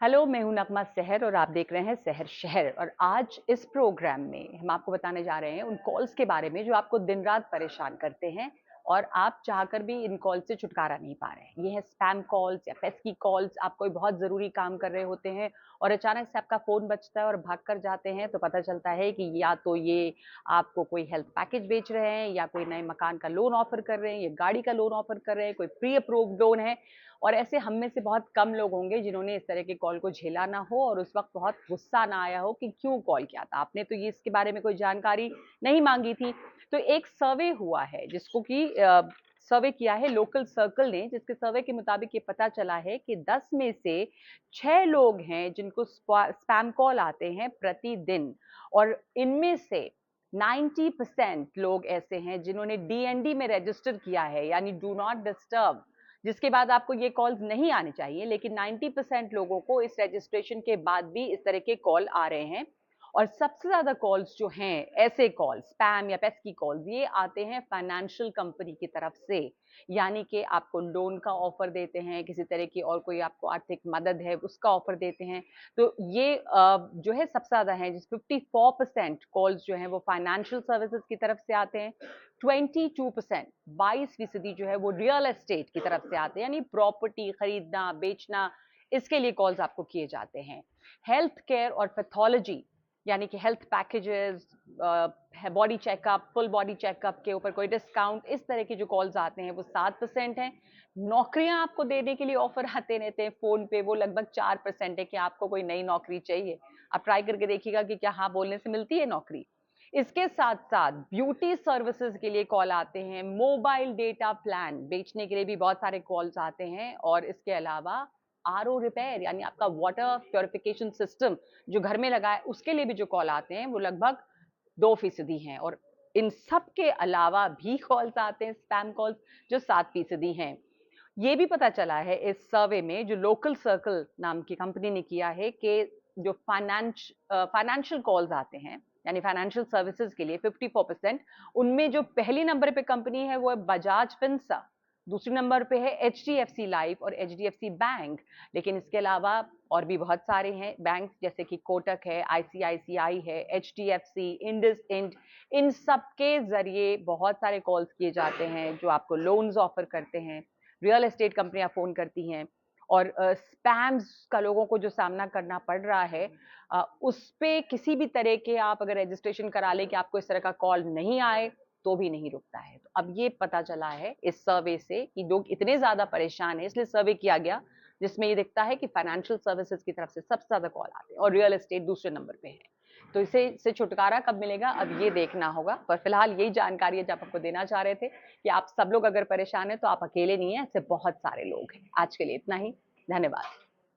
Hello, मैं हूं नगमा सहर और आप देख रहे हैं सहर शहर। और आज इस प्रोग्राम में हम आपको बताने जा रहे हैं उन कॉल्स के बारे में जो आपको दिन रात परेशान करते हैं और आप चाहकर भी इन कॉल से छुटकारा नहीं पा रहे हैं। ये है स्पैम कॉल्स या पेस्की कॉल्स। आप कोई बहुत ज़रूरी काम कर रहे होते हैं और अचानक से आपका फ़ोन बजता है और भाग कर जाते हैं, तो पता चलता है कि या तो ये आपको कोई हेल्थ पैकेज बेच रहे हैं या कोई नए मकान का लोन ऑफ़र कर रहे हैं या गाड़ी का लोन ऑफ़र कर रहे हैं, कोई प्री अप्रूव्ड लोन है। और ऐसे हम में से बहुत कम लोग होंगे जिन्होंने इस तरह के कॉल को झेला ना हो और उस वक़्त बहुत गुस्सा ना आया हो कि क्यों कॉल किया था आपने, तो ये इसके बारे में कोई जानकारी नहीं माँगी थी। तो एक सर्वे हुआ है जिसको कि सर्वे किया है लोकल सर्कल ने, जिसके सर्वे के मुताबिक ये पता चला है कि 10 में से 6 लोग हैं जिनको स्पैम कॉल आते हैं प्रतिदिन। और इनमें से 90% लोग ऐसे हैं जिन्होंने डीएनडी में रजिस्टर किया है, यानी डू नॉट डिस्टर्ब, जिसके बाद आपको ये कॉल्स नहीं आने चाहिए, लेकिन 90% लोगों को इस रजिस्ट्रेशन के बाद भी इस तरह के कॉल आ रहे हैं। और सबसे ज़्यादा कॉल्स जो हैं, ऐसे कॉल्स, स्पैम या पेस्की कॉल्स, ये आते हैं फाइनेंशियल कंपनी की तरफ से। यानी कि आपको लोन का ऑफ़र देते हैं, किसी तरह की और कोई आपको आर्थिक मदद है, उसका ऑफ़र देते हैं। तो ये जो है सबसे ज़्यादा है, जिस 54% कॉल्स जो हैं वो फाइनेंशियल सर्विसेज़ की तरफ से आते हैं। 22% 22% जो है वो रियल एस्टेट की तरफ से आते हैं, यानी प्रॉपर्टी खरीदना, बेचना, इसके लिए कॉल्स आपको किए जाते हैं। हेल्थ केयर और पैथोलॉजी, यानी कि health packages, body checkup, full body checkup के ऊपर कोई डिस्काउंट, इस तरह के जो कॉल्स आते हैं वो 7% हैं। नौकरियां आपको देने के लिए ऑफर आते रहते हैं फ़ोन पे, वो लगभग 4% है कि आपको कोई नई नौकरी चाहिए। आप ट्राई करके देखिएगा कि क्या हाँ बोलने से मिलती है नौकरी। इसके साथ-साथ ब्यूटी सर्विसेज़ के लिए कॉल आते हैं, मोबाइल डेटा प्लान बेचने के लिए भी बहुत सारे कॉल्स आते हैं और इसके अलावा आरओ रिपेयर, यानी आपका वाटर प्यूरिफिकेशन सिस्टम जो घर में लगा है, उसके लिए भी जो कॉल आते हैं वो लगभग 2% हैं। और इन सब के अलावा भी कॉल्स आते हैं, स्पैम कॉल्स, जो 7% हैं। ये भी पता चला है इस सर्वे में, जो लोकल सर्कल नाम की कंपनी ने किया है, कि जो फाइनेंशियल कॉल्स आते हैं, यानी फाइनेंशियल सर्विसेज के लिए 54%, उनमें जो पहली नंबर पे कंपनी है वो है बजाज फिंसा, दूसरे नंबर पे है एचडीएफसी लाइफ और एचडीएफसी बैंक। लेकिन इसके अलावा और भी बहुत सारे हैं बैंक, जैसे कि कोटक है, आईसीआईसीआई है, एचडीएफसी, इंडस इंड, इन सब के जरिए बहुत सारे कॉल्स किए जाते हैं जो आपको लोन्स ऑफर करते हैं। रियल एस्टेट कंपनियां फ़ोन करती हैं और स्पैम्स का लोगों को जो सामना करना पड़ रहा है, उस पे किसी भी तरह के आप अगर रजिस्ट्रेशन करा लें कि आपको इस तरह का कॉल नहीं आए, तो भी नहीं रुकता है। तो अब ये पता चला है इस सर्वे से कि लोग इतने ज़्यादा परेशान हैं, इसलिए सर्वे किया गया, जिसमें ये दिखता है कि फाइनेंशियल सर्विसेज़ की तरफ से सबसे ज़्यादा कॉल आते हैं और रियल एस्टेट दूसरे नंबर पे है। तो इसे इससे छुटकारा कब मिलेगा, अब ये देखना होगा। पर फिलहाल यही जानकारी है जो आप आपको देना चाह रहे थे कि आप सब लोग अगर परेशान हैं तो आप अकेले नहीं हैं, ऐसे बहुत सारे लोग हैं। आज के लिए इतना ही। धन्यवाद।